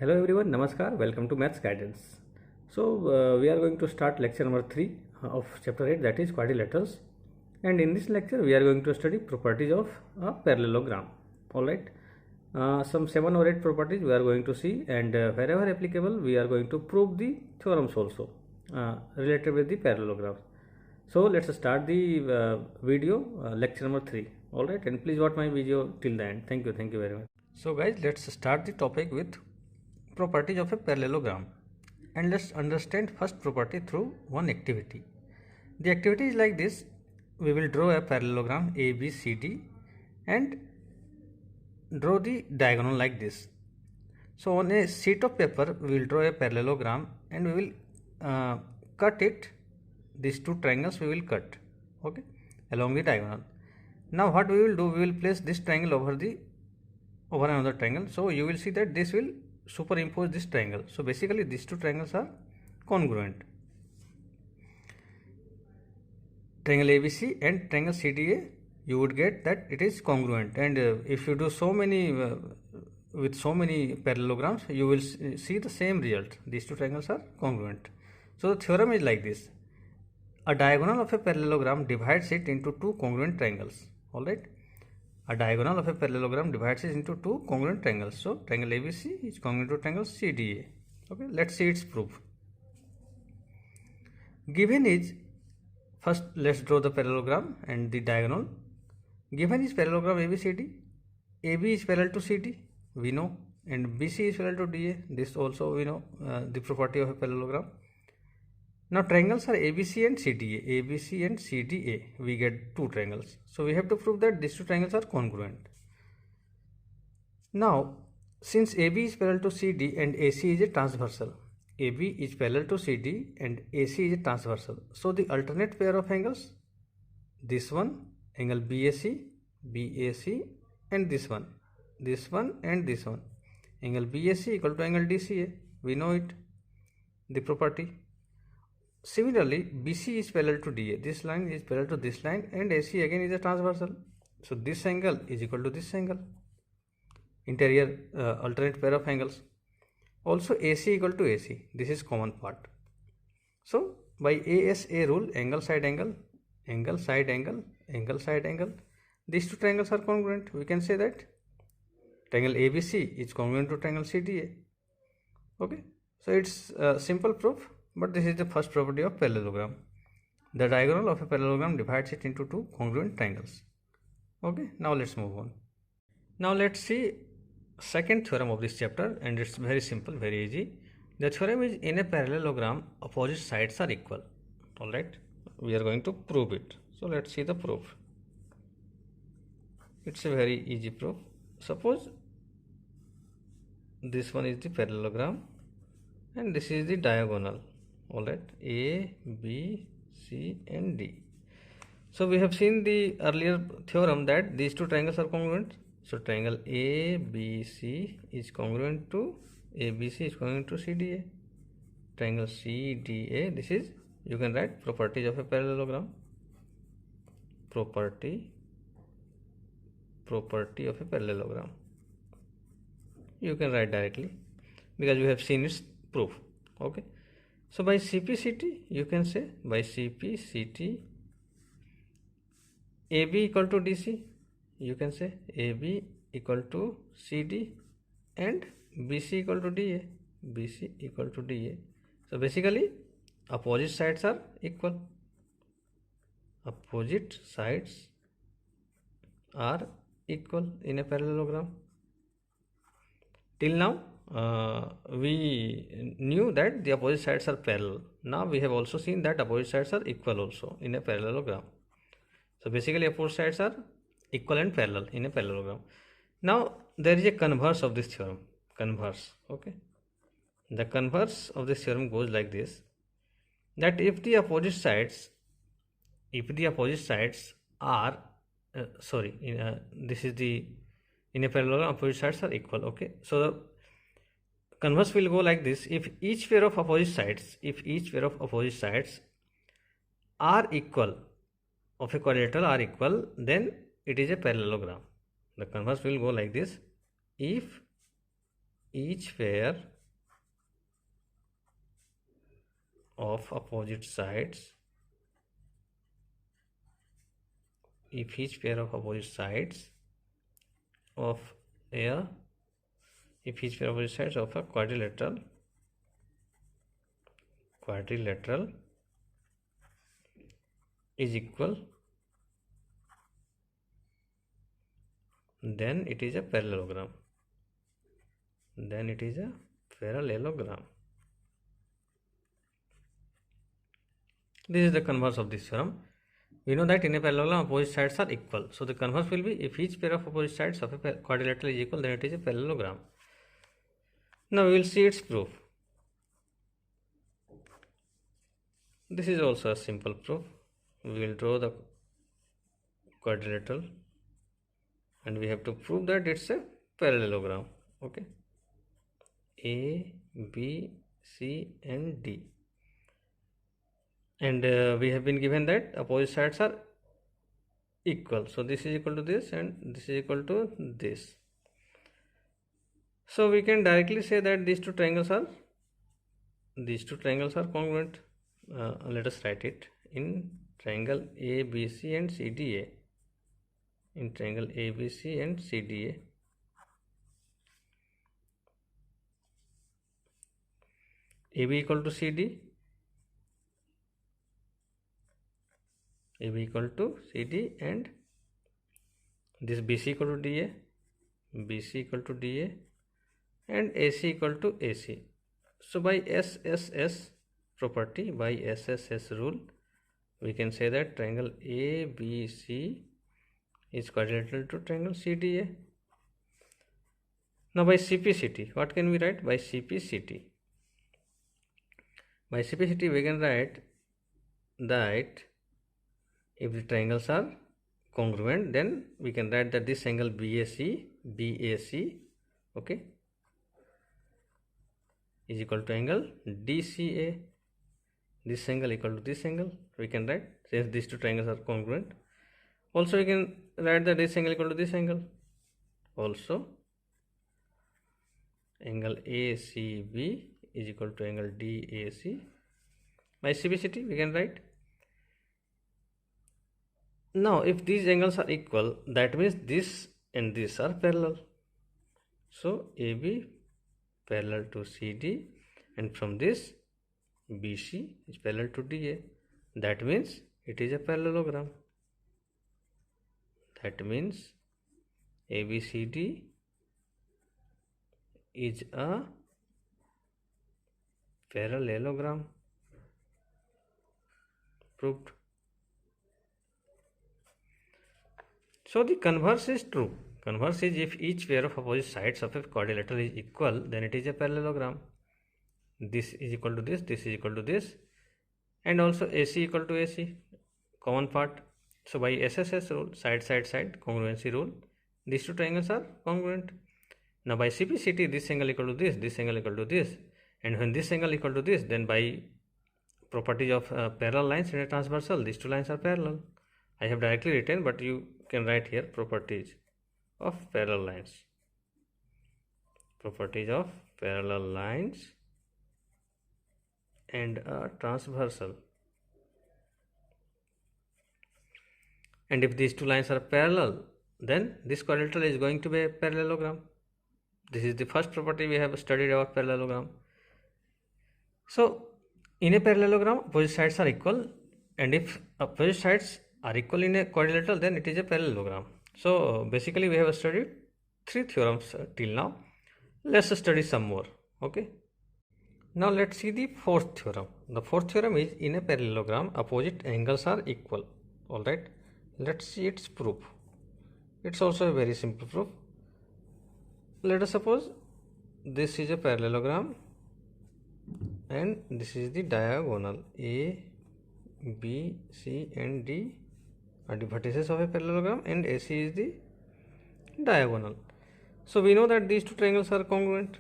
Hello everyone, Namaskar, welcome to Maths Guidance. We are going to start lecture number 3 of chapter 8, that is quadrilaterals. And in this lecture, we are going to study properties of a parallelogram. Alright, some 7 or 8 properties we are going to see, and wherever applicable, we are going to prove the theorems also related with the parallelograms. So, let's start the video, lecture number 3. Alright, and please watch my video till the end. Thank you very much. So, guys, let's start the topic with properties of a parallelogram, and let's understand first property through one activity. The activity is like this: we will draw a parallelogram ABCD and draw the diagonal like this. So on a sheet of paper we will draw a parallelogram and we will cut it. These two triangles we will cut, okay, along the diagonal. Now what we will do, we will place this triangle over another triangle. So you will see that this will superimpose this triangle. So basically these two triangles are congruent. Triangle ABC and triangle CDA, you would get that it is congruent, and if you do so many with so many parallelograms, you will see the same result. These two triangles are congruent. So the theorem is like this: a diagonal of a parallelogram divides it into two congruent triangles. Alright, a diagonal of a parallelogram divides it into two congruent triangles. So triangle ABC is congruent to triangle CDA. Okay, let's see its proof. Given is, first let's draw the parallelogram and the diagonal. Given is parallelogram ABCD. AB is parallel to CD, we know, and BC is parallel to DA. This also we know, the property of a parallelogram. Now triangles are ABC and CDA. ABC and CDA, we get two triangles. So we have to prove that these two triangles are congruent. Now since AB is parallel to CD and AC is a transversal, AB is parallel to CD and AC is a transversal. So the alternate pair of angles, this one, angle BAC, and this one and this one, angle BAC equal to angle DCA. We know it, the property. Similarly, BC is parallel to DA. This line is parallel to this line, and AC again is a transversal. So this angle is equal to this angle. Interior alternate pair of angles. Also AC equal to AC. This is common part. So by ASA rule, angle side angle, angle side angle, angle side angle, these two triangles are congruent. We can say that triangle ABC is congruent to triangle CDA. Okay, so it's a simple proof. But this is the first property of parallelogram. The diagonal of a parallelogram divides it into two congruent triangles. Okay, now let's move on. Now let's see second theorem of this chapter, and it's very simple, very easy. The theorem is, in a parallelogram, opposite sides are equal. Alright, we are going to prove it. So let's see the proof. It's a very easy proof. Suppose this one is the parallelogram and this is the diagonal. Alright, A, B, C and D. So we have seen the earlier theorem that these two triangles are congruent. So triangle ABC is congruent to ABC is congruent to CDA. Triangle CDA, this is, you can write properties of a parallelogram. Property of a parallelogram. You can write directly because you have seen its proof. Okay. So by CPCT, you can say by CPCT, AB equal to DC, you can say AB equal to CD and BC equal to DA, BC equal to DA. So basically opposite sides are equal. Opposite sides are equal in a parallelogram. Till now we knew that the opposite sides are parallel. Now we have also seen that opposite sides are equal also in a parallelogram. So basically opposite sides are equal and parallel in a parallelogram. Now there is a converse of this theorem. Converse, okay. The converse of this theorem goes like this: that if the opposite sides are this is the, in a parallelogram opposite sides are equal. Okay, so the converse will go like this: if each pair of opposite sides are equal, of a quadrilateral are equal, then it is a parallelogram. The converse will go like this: if each pair of opposite sides, if each pair of opposite sides of a if each pair of opposite sides of a quadrilateral is equal, then it is a parallelogram. This is the converse of this theorem. We know that in a parallelogram opposite sides are equal. So the converse will be, if each pair of opposite sides of a quadrilateral is equal, then it is a parallelogram. Now we will see its proof. This is also a simple proof. We will draw the quadrilateral and we have to prove that it's a parallelogram. Okay. A, B, C and D. And we have been given that opposite sides are equal. So this is equal to this and this is equal to this. So we can directly say that these two triangles are congruent. Let us write it in triangle ABC and CDA. In triangle ABC and CDA, AB equal to CD, and this BC equal to DA, and AC equal to AC. So by SSS property, by SSS rule, we can say that triangle ABC is quadrilateral to triangle CDA. Now by CPCT, what can we write? By CPCT we can write that if the triangles are congruent, then we can write that this angle BAC, okay, is equal to angle DCA. This angle equal to this angle, we can write, since these two triangles are congruent. Also we can write that this angle equal to this angle. Also angle ACB is equal to angle DAC. By CBCT we can write. Now if these angles are equal, that means this and this are parallel. So AB parallel to CD, and from this BC is parallel to DA. That means it is a parallelogram. That means ABCD is a parallelogram. Proved. So the converse is true. Converse is, if each pair of opposite sides of a quadrilateral is equal, then it is a parallelogram. This is equal to this is equal to this, and also AC equal to AC, common part. So by SSS rule, side congruency rule, these two triangles are congruent. Now by CPCT, this angle equal to this angle equal to this, and when this angle equal to this, then by properties of parallel lines and a transversal, these two lines are parallel. I have directly written, but you can write here properties of parallel lines. Properties of parallel lines and a transversal. And if these two lines are parallel, then this quadrilateral is going to be a parallelogram. This is the first property we have studied about parallelogram. So in a parallelogram, opposite sides are equal, and if opposite sides are equal in a quadrilateral, then it is a parallelogram. So basically we have studied 3 theorems till now. Let's study some more. Okay. Now let's see the 4th theorem. The 4th theorem is, in a parallelogram, opposite angles are equal. Alright. Let's see its proof. It's also a very simple proof. Let us suppose this is a parallelogram and this is the diagonal. A, B, C and D are the vertices of a parallelogram, and AC is the diagonal. So we know that these two triangles are congruent.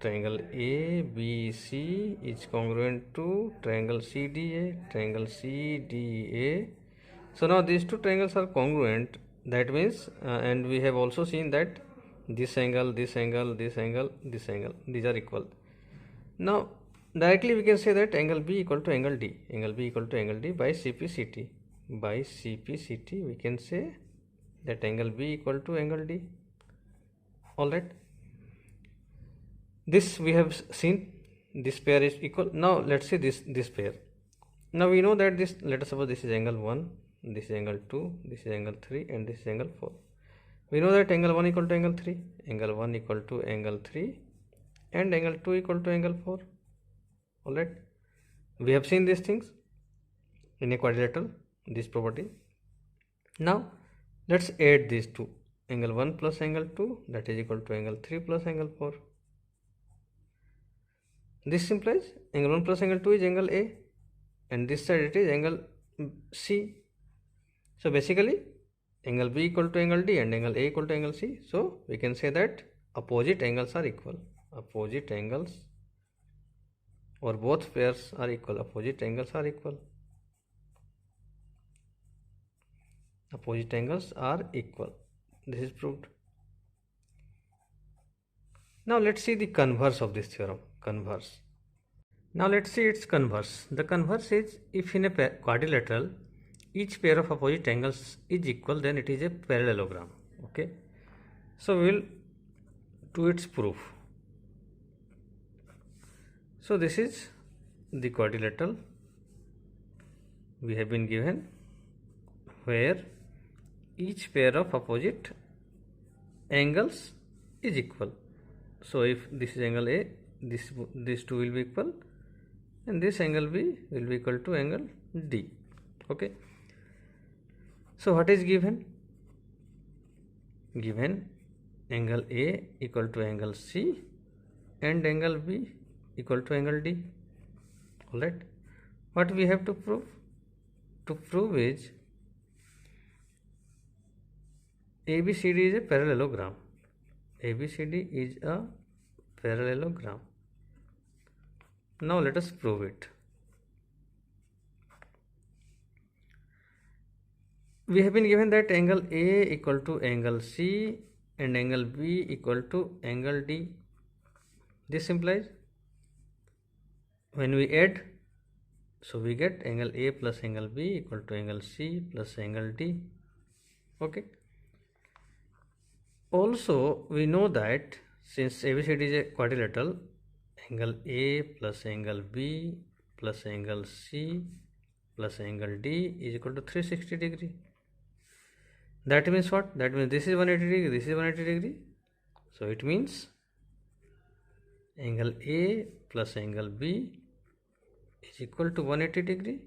Triangle ABC is congruent to triangle CDA, triangle CDA. So now these two triangles are congruent. That means, and we have also seen that this angle, this angle, this angle, this angle, these are equal. Now directly we can say that angle B equal to angle D, angle B equal to angle D by CPCT. By CPCT we can say that angle B equal to angle D. Alright, this we have seen, this pair is equal. Now let's see this pair. Now we know that this, let us suppose this is angle 1, this is angle 2, this is angle 3, and this is angle 4. We know that angle 1 equal to angle 3, angle 1 equal to angle 3, and angle 2 equal to angle 4. Alright, we have seen these things in a quadrilateral, this property. Now let's add these two, angle 1 plus angle 2, that is equal to angle 3 plus angle 4. This implies angle 1 plus angle 2 is angle A, and this side it is angle C. So basically angle B equal to angle D and angle A equal to angle C. So we can say that opposite angles are equal. Opposite angles, or both pairs are equal. Opposite angles are equal. Opposite angles are equal. This is proved. Now let's see the converse of this theorem. Converse. Now let's see its converse. The converse is, if in a quadrilateral each pair of opposite angles is equal, then it is a parallelogram. Okay, so we will do its proof. So this is the quadrilateral we have been given, where each pair of opposite angles is equal. So if this is angle A, this two will be equal, and this angle B will be equal to angle D. Okay, so what is given? Given angle A equal to angle C and angle B equal to angle D. Alright, what we have to prove? To prove is ABCD is a parallelogram. ABCD is a parallelogram. Now let us prove it. We have been given that angle A equal to angle C and angle B equal to angle D. This implies when we add, so we get angle A plus angle B equal to angle C plus angle D. Okay. Also we know that since ABCD is a quadrilateral, angle A plus angle B plus angle C plus angle D is equal to 360 degree. That means what? That means this is 180 degree, this is 180 degree. So it means angle A plus angle B is equal to 180 degree,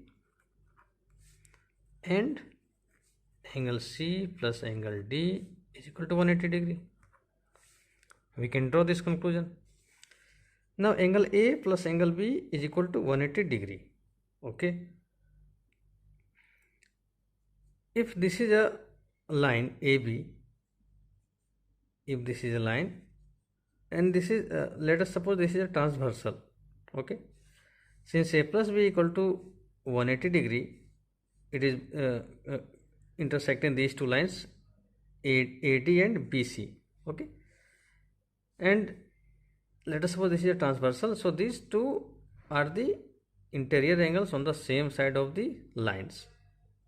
and angle C plus angle D is equal to 180 degree. We can draw this conclusion. Now angle A plus angle B is equal to 180 degree. Okay, if this is a line AB, if this is a line, and this is let us suppose this is a transversal. Okay, since A plus B equal to 180 degree, it is intersecting these two lines AD and BC. Okay, and let us suppose this is a transversal, so these two are the interior angles on the same side of the lines.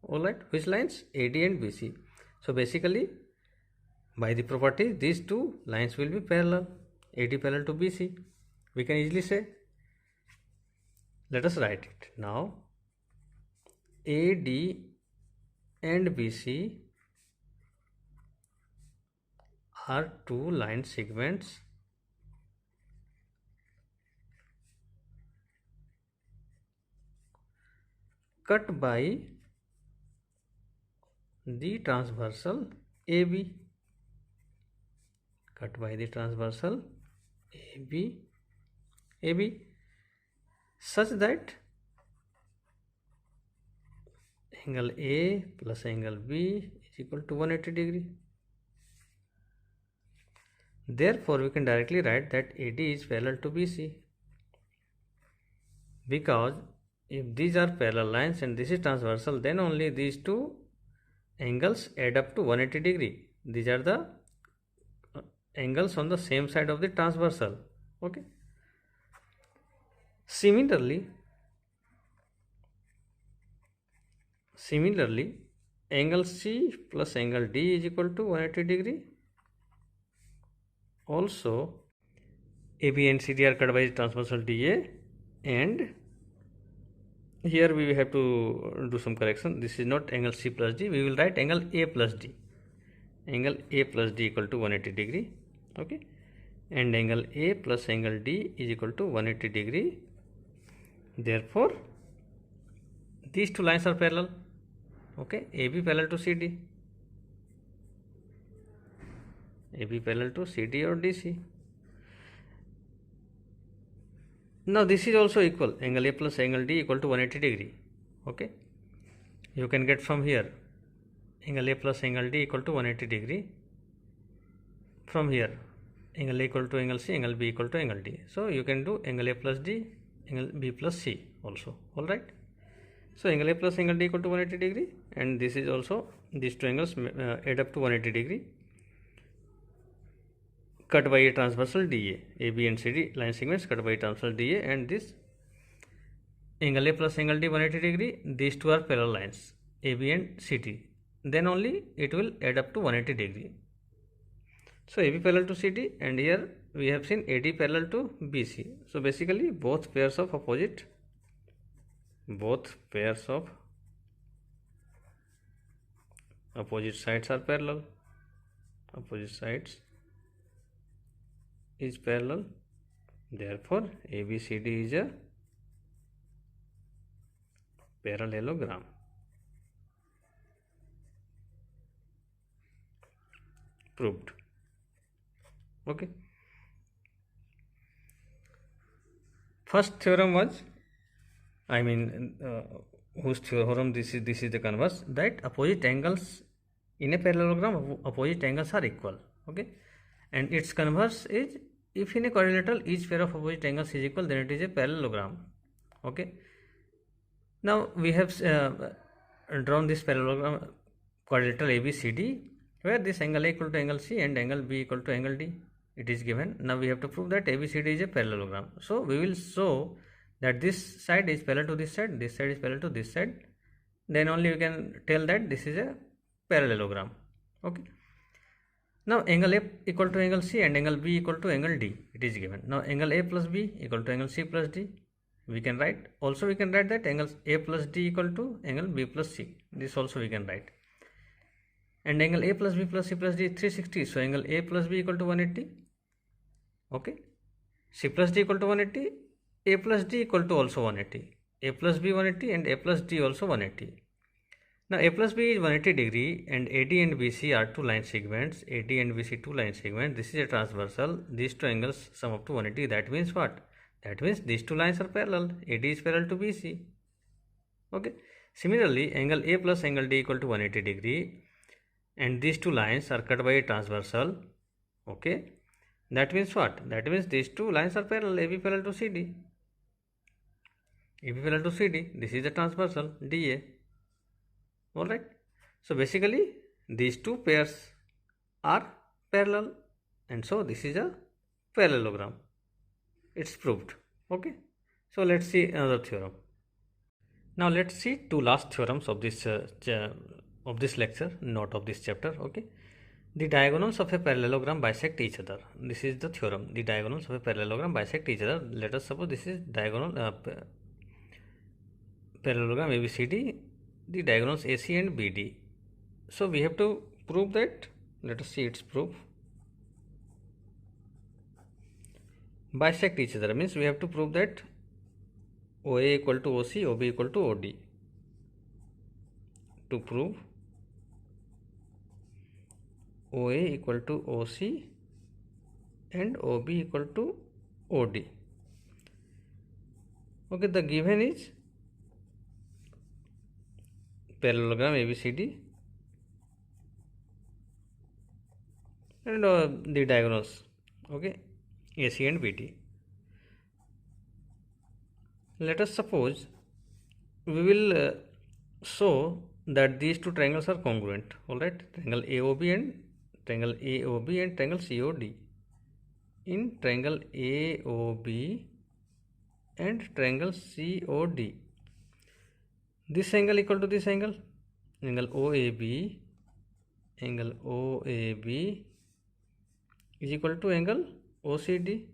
Alright, which lines? AD and BC. So basically by the property these two lines will be parallel, AD parallel to BC. We can easily say, let us write it now. AD and BC are two line segments cut by the transversal AB, cut by the transversal AB, such that angle A plus angle B is equal to 180 degree. Therefore, we can directly write that AD is parallel to BC, because if these are parallel lines and this is transversal, then only these two angles add up to 180 degree. These are the angles on the same side of the transversal. Okay. Similarly, angle C plus angle D is equal to 180 degree. Also, AB and CD are cut by transversal DA, and here we have to do some correction. This is not angle C plus D. We will write angle A plus D. Angle A plus D equal to 180 degree. Okay, and angle A plus angle D is equal to 180 degree. Therefore, these two lines are parallel. Okay, AB parallel to CD. AB parallel to CD or DC. Now this is also equal. Angle A plus angle D equal to 180 degree. Okay, you can get from here angle A plus angle D equal to 180 degree. From here angle A equal to angle C, angle B equal to angle D. So you can do angle A plus D, angle B plus C also. All right. So angle A plus angle D equal to 180 degree, and this is also, these two angles add up to 180 degree, cut by a transversal DA. AB and CD line segments cut by a transversal DA, and this angle A plus angle D 180 degree, these two are parallel lines, AB and CD. Then only it will add up to 180 degree. So AB parallel to CD, and here we have seen AD parallel to BC. So basically both pairs of opposite sides are parallel. Opposite sides is parallel. Therefore ABCD is a parallelogram. Proved. Okay. First theorem was, whose theorem this is the converse, that opposite angles in a parallelogram, opposite angles are equal. Okay, and its converse is, if in a quadrilateral each pair of opposite angles is equal, then it is a parallelogram. Okay, now we have drawn this parallelogram quadrilateral ABCD, where this angle A equal to angle C and angle B equal to angle D. It is given. Now we have to prove that ABCD is a parallelogram. So we will show that this side is parallel to this side is parallel to this side. Then only we can tell that this is a parallelogram. Okay. Now angle A equal to angle C and angle B equal to angle D. It is given. Now angle A plus B equal to angle C plus D. We can write. Also we can write that angle A plus D equal to angle B plus C. This also we can write. And angle A plus B plus C plus D is 360. So angle A plus B equal to 180. Okay. C plus D equal to 180. A plus D equal to also 180. A plus B 180 and A plus D also 180. Now A plus B is 180 degree, and AD and BC are two line segments. AD and BC two line segments. This is a transversal. These two angles sum up to 180. That means what? That means these two lines are parallel. AD is parallel to BC. Okay. Similarly, angle A plus angle D equal to 180 degree, and these two lines are cut by a transversal. Okay. That means what? That means these two lines are parallel. AB parallel to CD. AB parallel to CD. This is the transversal DA. Alright. So basically these two pairs are parallel, and so this is a parallelogram. It's proved. Okay. So let's see another theorem. Now let's see two last theorems of this lecture, not of this chapter. Okay. The diagonals of a parallelogram bisect each other. This is the theorem. The diagonals of a parallelogram bisect each other. Let us suppose this is diagonal parallelogram ABCD. The diagonals AC and BD. So we have to prove that. Let us see its proof. Bisect each other means we have to prove that OA equal to OC, OB equal to OD. To prove OA equal to OC and OB equal to OD. Okay, the given is parallelogram ABCD and the diagonals, okay, AC and BD. Let us suppose we will show that these two triangles are congruent. All right, triangle AOB and triangle COD. in triangle AOB and triangle COD. This angle equal to this angle, angle OAB is equal to angle OCD,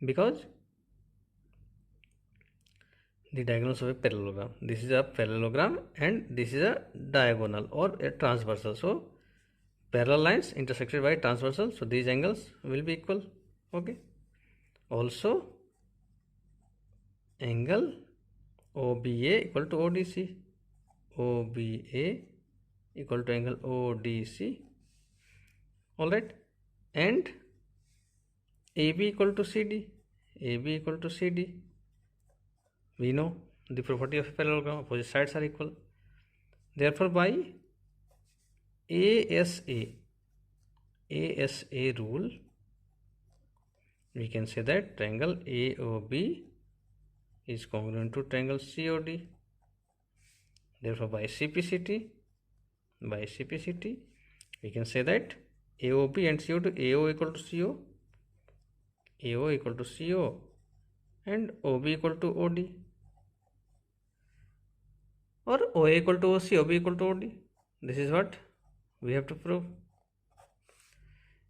because the diagonals of a parallelogram. This is a parallelogram and this is a diagonal or a transversal. So parallel lines intersected by transversal. So these angles will be equal. Okay. Also angle OBA equal to ODC. OBA equal to angle ODC. Alright. And AB equal to CD. AB equal to CD. We know the property of a parallelogram, opposite sides are equal. Therefore, by ASA rule, we can say that triangle AOB is congruent to triangle COD. Therefore, by CPCT, we can say that AOB and COD, AO equal to CO, and OB equal to OD. Or OA equal to OC, OB equal to OD. This is what we have to prove.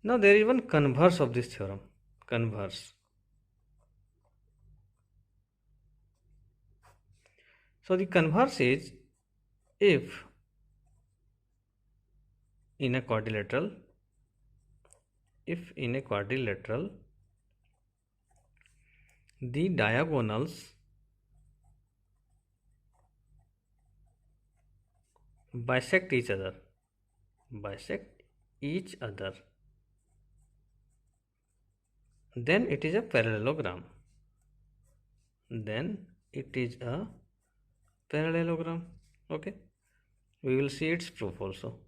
Now there is one converse of this theorem. Converse. So the converse is, if in a quadrilateral, the diagonals bisect each other, then it is a parallelogram. Okay, we will see its proof also.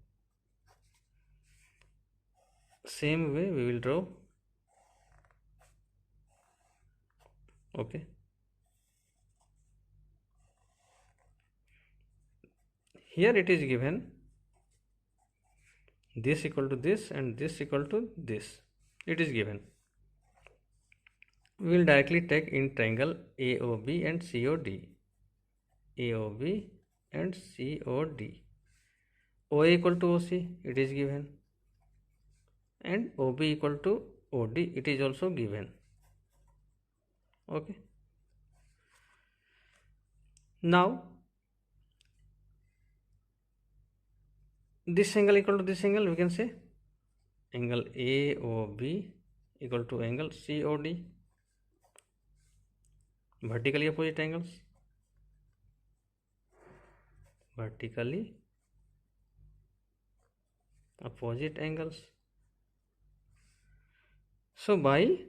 Same way we will draw. Okay, here it is given this equal to this and this equal to this. It is given. We will directly take in triangle AOB and COD. OA equal to OC, it is given, and OB equal to OD, it is also given. Okay. Now this angle equal to this angle, we can say angle AOB equal to angle COD, vertically opposite angles. So by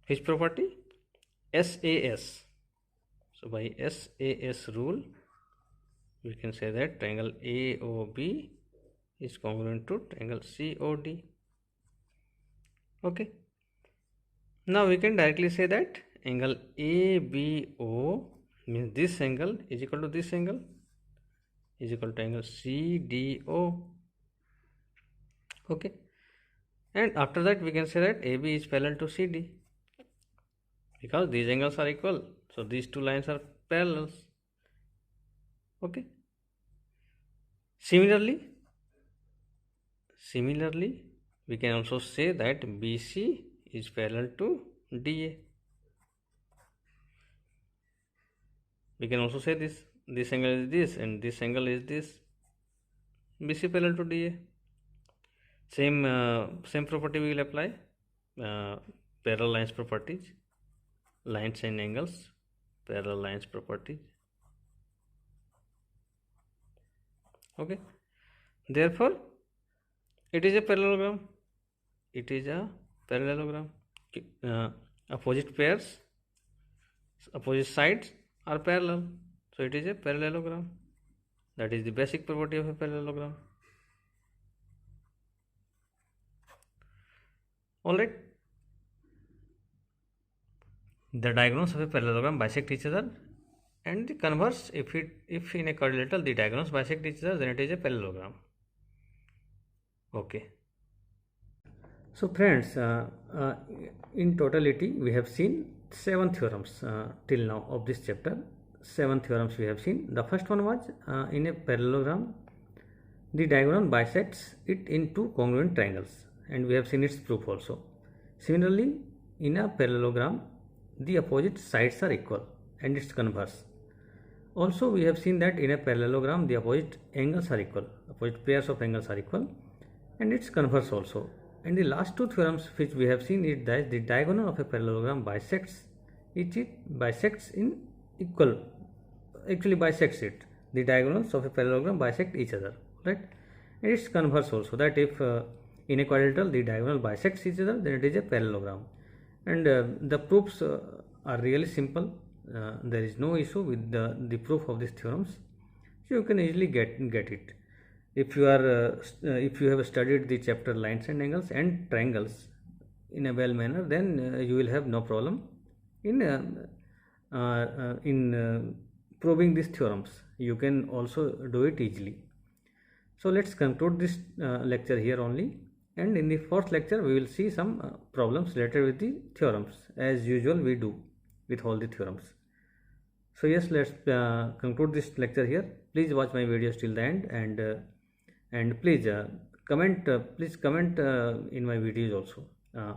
which property? SAS. So by SAS rule, we can say that triangle AOB is congruent to triangle COD. Okay. Now we can directly say that angle ABO means this angle is equal to this angle is equal to angle CDO. Okay. And after that we can say that AB is parallel to CD, because these angles are equal. So these two lines are parallels. Okay. Similarly, we can also say that BC is parallel to DA. We can also say this angle is this and this angle is this. BC parallel to DA. Same property we will apply. Parallel lines properties, lines and angles, parallel lines properties. Okay. Therefore, it is a parallelogram. Opposite sides are parallel. So it is a parallelogram. That is the basic property of a parallelogram. Alright. The diagonals of a parallelogram bisect each other, and the converse, if in a quadrilateral the diagonals bisect each other, then it is a parallelogram. Okay. So friends, in totality we have seen 7 theorems till now of this chapter. 7 theorems we have seen. The first one was in a parallelogram the diagonal bisects it in two congruent triangles, and we have seen its proof also. Similarly, in a parallelogram the opposite sides are equal and its converse. Also we have seen that in a parallelogram the opposite angles are equal, opposite pairs of angles are equal, and its converse also. And the last two theorems which we have seen is that the diagonal of a parallelogram bisects bisects in equal, actually bisects it. The diagonals of a parallelogram bisect each other, right? And its converse also, that if in a quadrilateral the diagonal bisects each other, then it is a parallelogram. And the proofs are really simple. There is no issue with the proof of these theorems, so you can easily get it. If you have studied the chapter lines and angles and triangles in a well manner, then you will have no problem in proving these theorems. You can also do it easily. So let's conclude this lecture here only, and in the fourth lecture we will see some problems related with the theorems, as usual we do with all the theorems. So yes, let's conclude this lecture here. Please watch my videos till the end, and please comment in my videos also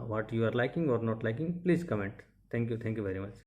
what you are liking or not liking. Please comment. Thank you very much.